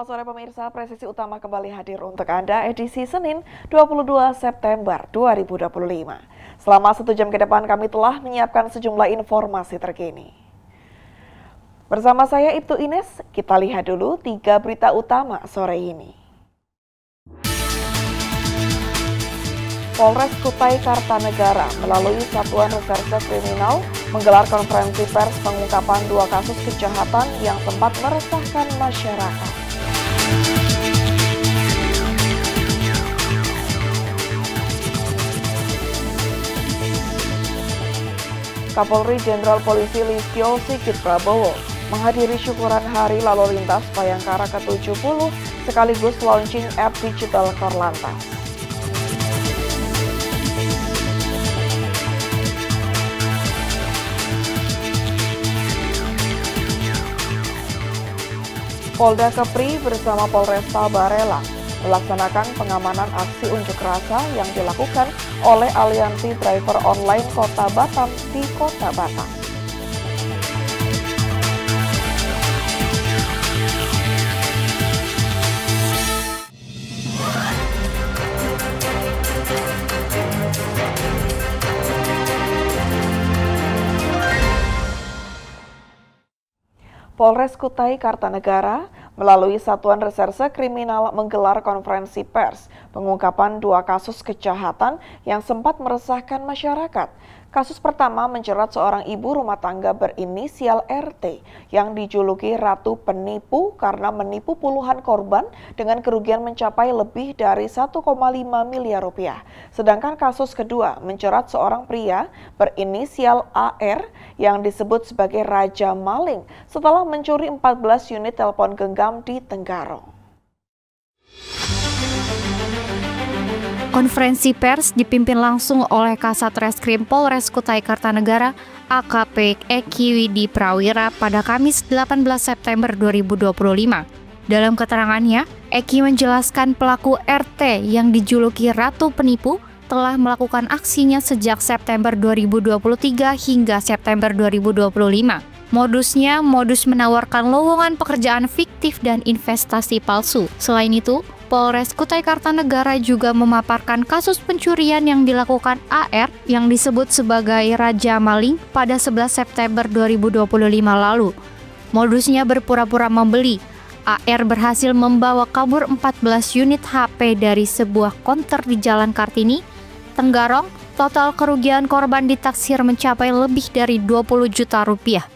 Selamat sore pemirsa, Presisi Utama kembali hadir untuk Anda edisi Senin 22 September 2025. Selama 1 jam ke depan kami telah menyiapkan sejumlah informasi terkini. Bersama saya Ibtu Ines, kita lihat dulu 3 berita utama sore ini. Polres Kutai Kartanegara melalui Satuan Reserse Kriminal menggelar konferensi pers pengungkapan 2 kasus kejahatan yang sempat meresahkan masyarakat. Kapolri Jenderal Polisi Listio Sigit Prabowo menghadiri syukuran Hari Lalu Lintas Bayangkara ke-70 sekaligus launching app digital Korlantas. Polda Kepri bersama Polresta Barelang melaksanakan pengamanan aksi unjuk rasa yang dilakukan oleh Aliansi Driver Online Kota Batam di Kota Batam. Polres Kutai Kartanegara melalui Satuan Reserse Kriminal menggelar konferensi pers pengungkapan 2 kasus kejahatan yang sempat meresahkan masyarakat. Kasus pertama menjerat seorang ibu rumah tangga berinisial RT yang dijuluki Ratu Penipu karena menipu puluhan korban dengan kerugian mencapai lebih dari 1,5 miliar rupiah. Sedangkan kasus kedua menjerat seorang pria berinisial AR yang disebut sebagai Raja Maling setelah mencuri 14 unit telepon genggam di Tenggarong. Konferensi pers dipimpin langsung oleh Kasat Reskrim Polres Kutai Kartanegara AKP Eki Widi Prawira pada Kamis 18 September 2025. Dalam keterangannya, Eki menjelaskan pelaku RT yang dijuluki Ratu Penipu telah melakukan aksinya sejak September 2023 hingga September 2025. Modusnya modus menawarkan lowongan pekerjaan fiktif dan investasi palsu. Selain itu, Polres Kutai Kartanegara juga memaparkan kasus pencurian yang dilakukan AR yang disebut sebagai Raja Maling pada 11 September 2025 lalu. Modusnya berpura-pura membeli. AR berhasil membawa kabur 14 unit HP dari sebuah konter di Jalan Kartini, Tenggarong. Total kerugian korban ditaksir mencapai lebih dari 20 juta rupiah.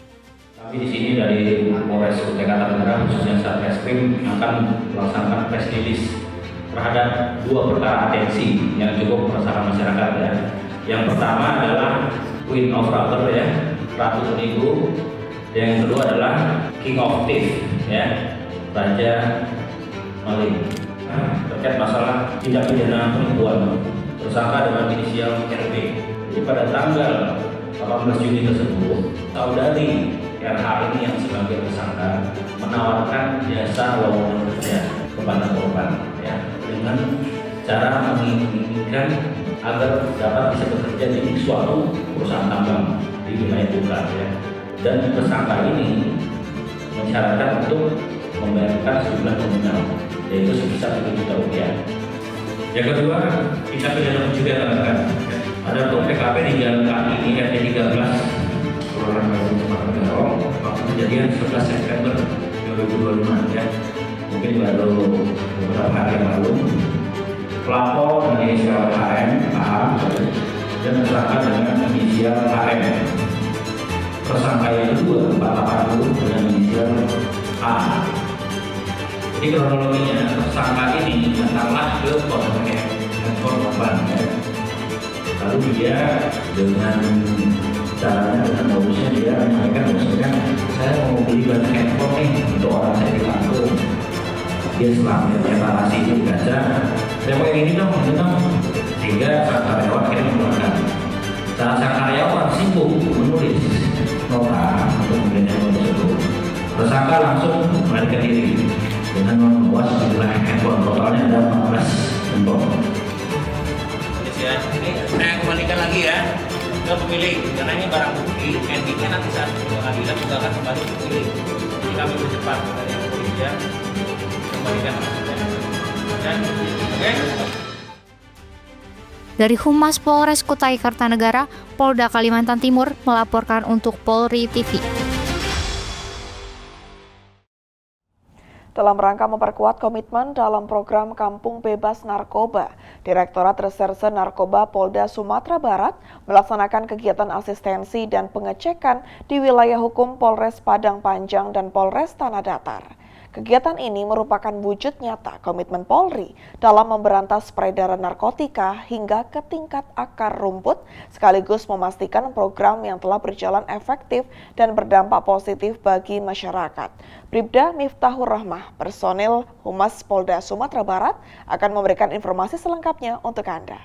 Tapi di sini dari Polres Kutai Kartanegara khususnya Satreskrim akan melaksanakan press release terhadap 2 perkara atensi yang cukup meresahkan masyarakat ya. Yang pertama adalah Queen of Rubber ya, Ratu Penipu. Yang kedua adalah King of Thief ya, Raja Maling. Terkait masalah tindak pidana penipuan tersangka dengan inisial RB. Jadi pada tanggal 18 Juni tersebut, saudari RH ini yang sebagai tersangka menawarkan jasa lowongan kerja kepada korban ya, dengan cara menginginkan agar dapat bisa bekerja di suatu perusahaan tambang di wilayah Bukan ya. Dan tersangka ini mensyaratkan untuk membayarkan sejumlah nominal yaitu sebesar 1 juta rupiah. Yang kedua, tindak pidana pencurian ya. Ada TKP di Jalan Kartini RT 13 Kelurahan Baru Tenggarong waktu kejadian 11 September 2025 ya. Mungkin baru beberapa hari yang lalu. Pelapor dengan inisial HM, A, dan tersangka dengan inisial HM. Tersangka yang kedua 480 dengan inisial A. Jadi kronologinya tersangka ini datanglah ke handphone korban ya. Lalu dia dengan caranya, dengan modusnya dia menyampaikan maksudnya saya mau beli banyak handphone nih untuk orang saya di Lampung. Dia setelah deklarasi itu gacha, saya mau yang ini dong, sehingga sang karyawan akhirnya menggunakan. Sang karyawan sibuk menulis nota untuk membeli handphone tersebut. Tersangka langsung melarikan diri dengan membawa sejumlah handphone, totalnya ada 14 handphone. Ya, ini saya kembalikan lagi ya ke pemilik karena ini barang bukti, endingnya nanti saat pengadilan juga akan kembali ke pemilik. Jadi kami bercepat dari kepolisian kembalikan. Oke? Dari Humas Polres Kutai Kartanegara, Polda Kalimantan Timur melaporkan untuk Polri TV. Dalam rangka memperkuat komitmen dalam program Kampung Bebas Narkoba, Direktorat Reserse Narkoba Polda Sumatera Barat melaksanakan kegiatan asistensi dan pengecekan di wilayah hukum Polres Padang Panjang dan Polres Tanah Datar. Kegiatan ini merupakan wujud nyata komitmen Polri dalam memberantas peredaran narkotika hingga ke tingkat akar rumput, sekaligus memastikan program yang telah berjalan efektif dan berdampak positif bagi masyarakat. Bribda Miftahur Rahmah, personil Humas Polda Sumatera Barat, akan memberikan informasi selengkapnya untuk Anda.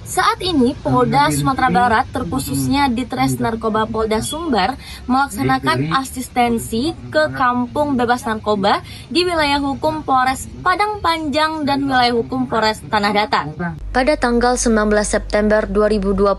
Saat ini Polda Sumatera Barat, terkhususnya Ditres Narkoba Polda Sumbar, melaksanakan asistensi ke Kampung Bebas Narkoba di wilayah hukum Polres Padang Panjang dan wilayah hukum Polres Tanah Datar. Pada tanggal 19 September 2025,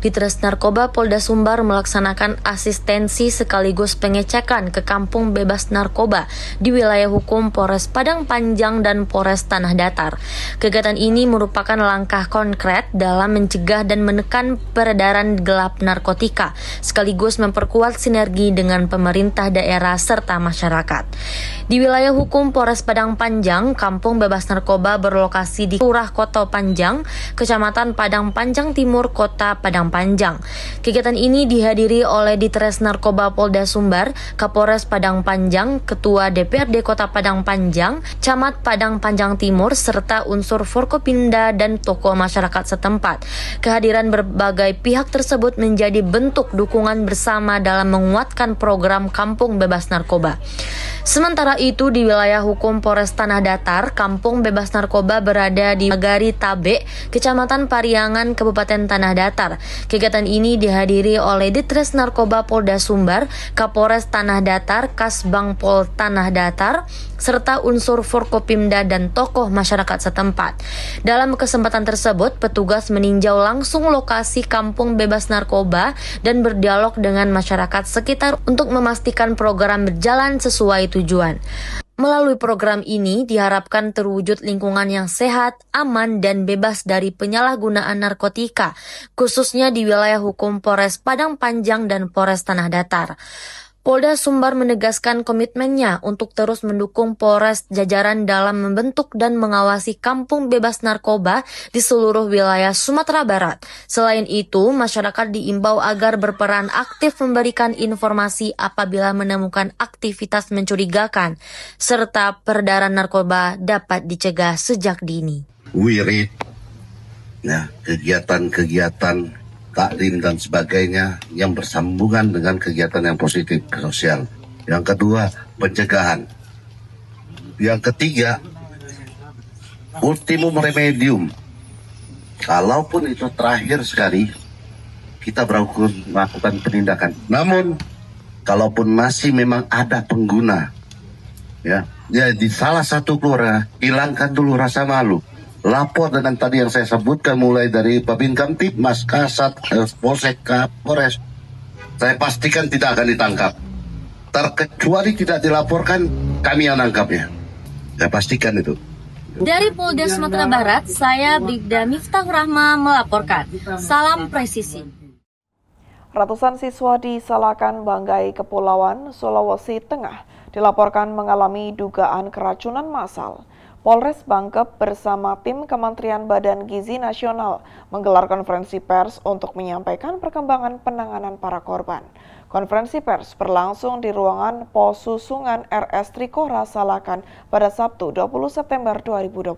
Ditres Narkoba Polda Sumbar melaksanakan asistensi sekaligus pengecekan ke Kampung Bebas Narkoba di wilayah hukum Polres Padang Panjang dan Polres Tanah Datar. Kegiatan ini merupakan langkah konkret dalam mencegah dan menekan peredaran gelap narkotika, sekaligus memperkuat sinergi dengan pemerintah daerah serta masyarakat. Di wilayah hukum Polres Padang Panjang, Kampung Bebas Narkoba berlokasi di Lurah Koto Panjang, Kecamatan Padang Panjang Timur, Kota Padang Panjang. Kegiatan ini dihadiri oleh Ditres Narkoba Polda Sumbar, Kapolres Padang Panjang, Ketua DPRD Kota Padang Panjang, Camat Padang Panjang Timur, serta unsur Forkopimda dan tokoh masyarakat setempat. Kehadiran berbagai pihak tersebut menjadi bentuk dukungan bersama dalam menguatkan program Kampung Bebas Narkoba. Sementara itu, di wilayah hukum Polres Tanah Datar, Kampung Bebas Narkoba berada di Nagari Tabe, Kecamatan Pariangan, Kabupaten Tanah Datar. Kegiatan ini dihadiri oleh Ditres Narkoba Polda Sumbar, Kapolres Tanah Datar, Kasbang Pol Tanah Datar, serta unsur Forkopimda dan tokoh masyarakat setempat. Dalam kesempatan tersebut, petugas meninjau langsung lokasi Kampung Bebas Narkoba dan berdialog dengan masyarakat sekitar untuk memastikan program berjalan sesuai tujuan. Melalui program ini diharapkan terwujud lingkungan yang sehat, aman, dan bebas dari penyalahgunaan narkotika, khususnya di wilayah hukum Polres Padang Panjang dan Polres Tanah Datar. Polda Sumbar menegaskan komitmennya untuk terus mendukung Polres jajaran dalam membentuk dan mengawasi Kampung Bebas Narkoba di seluruh wilayah Sumatera Barat. Selain itu, masyarakat diimbau agar berperan aktif memberikan informasi apabila menemukan aktivitas mencurigakan, serta peredaran narkoba dapat dicegah sejak dini. Wirid, kegiatan-kegiatan taklim dan sebagainya yang bersambungan dengan kegiatan yang positif sosial. Yang kedua, pencegahan. Yang ketiga, ultimum remedium. Kalaupun itu terakhir sekali, kita melakukan penindakan. Namun, kalaupun masih memang ada pengguna, ya di salah satu kelurahan, hilangkan dulu rasa malu. Lapor dengan tadi yang saya sebutkan, mulai dari Babin Kamtibmas, Kasat, Polsek, Kapolres. Saya pastikan tidak akan ditangkap. Terkecuali tidak dilaporkan, kami yang nangkapnya. Saya pastikan itu. Dari Polda Sumatera Barat, saya Bribda Miftahur Rahmah melaporkan. Salam presisi. Ratusan siswa di Salakan, Banggai, Kepulauan Sulawesi Tengah dilaporkan mengalami dugaan keracunan massal. Polres Bangkep bersama tim Kementerian Badan Gizi Nasional menggelar konferensi pers untuk menyampaikan perkembangan penanganan para korban. Konferensi pers berlangsung di ruangan Pos Susungan RS Trikora Salakan pada Sabtu 20 September 2025.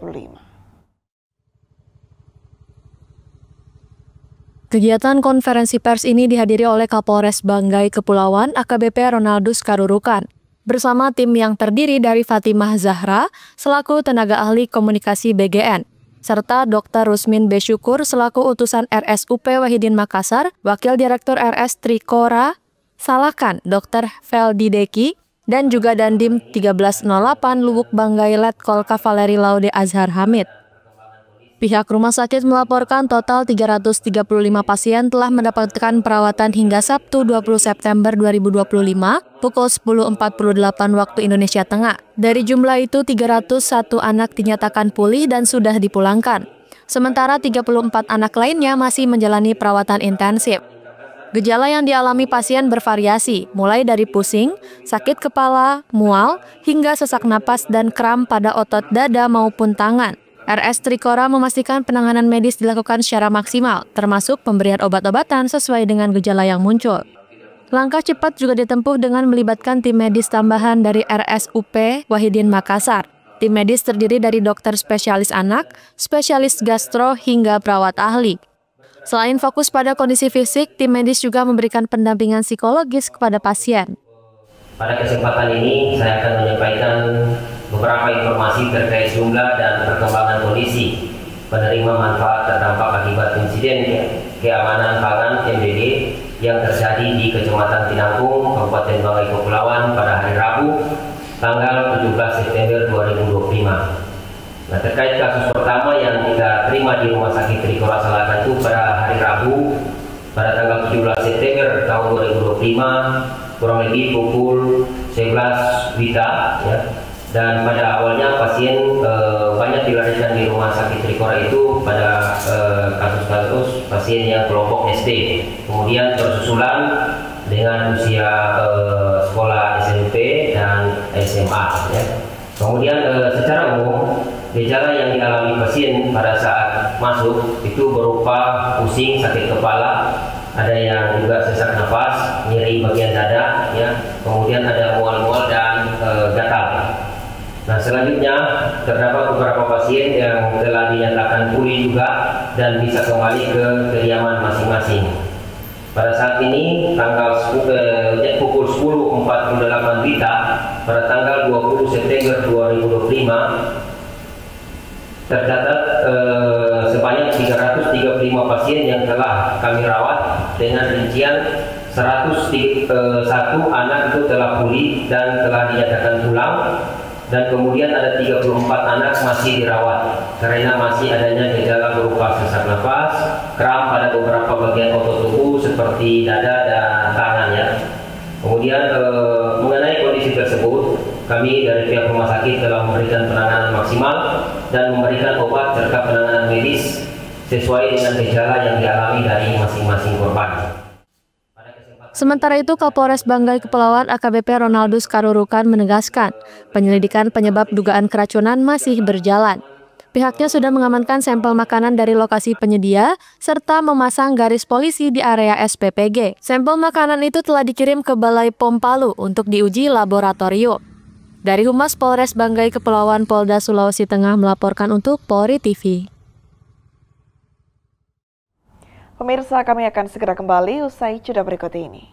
Kegiatan konferensi pers ini dihadiri oleh Kapolres Banggai Kepulauan AKBP Ronaldus Karurukan bersama tim yang terdiri dari Fatimah Zahra selaku tenaga ahli komunikasi BGN, serta Dr. Rusmin B. Syukur selaku utusan RSUP Wahidin Makassar, Wakil Direktur RS Trikora Salakan Dr. Veldi Deki, dan juga Dandim 1308 Lubuk Banggai Letkol Kavaleri Laude Azhar Hamid. Pihak rumah sakit melaporkan total 335 pasien telah mendapatkan perawatan hingga Sabtu 20 September 2025 pukul 10.48 waktu Indonesia Tengah. Dari jumlah itu, 301 anak dinyatakan pulih dan sudah dipulangkan. Sementara 34 anak lainnya masih menjalani perawatan intensif. Gejala yang dialami pasien bervariasi, mulai dari pusing, sakit kepala, mual, hingga sesak napas dan kram pada otot dada maupun tangan. RS Trikora memastikan penanganan medis dilakukan secara maksimal, termasuk pemberian obat-obatan sesuai dengan gejala yang muncul. Langkah cepat juga ditempuh dengan melibatkan tim medis tambahan dari RSUP Wahidin Makassar. Tim medis terdiri dari dokter spesialis anak, spesialis gastro, hingga perawat ahli. Selain fokus pada kondisi fisik, tim medis juga memberikan pendampingan psikologis kepada pasien. Pada kesempatan ini, saya akan menyampaikan beberapa informasi terkait jumlah dan perkembangan kondisi penerima manfaat terdampak akibat insiden keamanan pangan (MDD) yang terjadi di Kecamatan Tinangkung, Kabupaten Banggai Kepulauan pada hari Rabu, tanggal 17 September 2025. Nah, terkait kasus pertama yang kita terima di Rumah Sakit Trikora Selatan itu pada hari Rabu, pada tanggal 17 September tahun 2025, kurang lebih pukul 11 WITA, ya. Dan pada awalnya pasien banyak dilarikan di Rumah Sakit Trikora itu pada kasus-kasus pasien yang kelompok SD, kemudian tersusulan dengan usia sekolah SMP dan SMA, ya. Kemudian secara umum gejala yang dialami pasien pada saat masuk itu berupa pusing, sakit kepala, ada yang juga sesak nafas, nyeri bagian dada, ya. Kemudian ada mual-mual dan gatal. Nah, selanjutnya terdapat beberapa pasien yang telah dinyatakan pulih juga dan bisa kembali ke kediaman masing-masing. Pada saat ini pukul 10.48 WITA pada tanggal 20 September 2025 tercatat sebanyak 335 pasien yang telah kami rawat dengan rincian 101 anak itu telah pulih dan telah dinyatakan pulang. Dan kemudian ada 34 anak masih dirawat karena masih adanya gejala berupa sesak nafas, kram pada beberapa bagian otot tubuh seperti dada dan tangan, ya. Kemudian mengenai kondisi tersebut, kami dari pihak rumah sakit telah memberikan penanganan maksimal dan memberikan obat serta penanganan medis sesuai dengan gejala yang dialami dari masing-masing korban. Sementara itu, Kapolres Banggai Kepulauan AKBP Ronaldus Karurukan menegaskan penyelidikan penyebab dugaan keracunan masih berjalan. Pihaknya sudah mengamankan sampel makanan dari lokasi penyedia serta memasang garis polisi di area SPPG. Sampel makanan itu telah dikirim ke Balai POM Palu untuk diuji laboratorium. Dari Humas Polres Banggai Kepulauan Polda Sulawesi Tengah melaporkan untuk Polri TV. Pemirsa, kami akan segera kembali usai jeda berikut ini.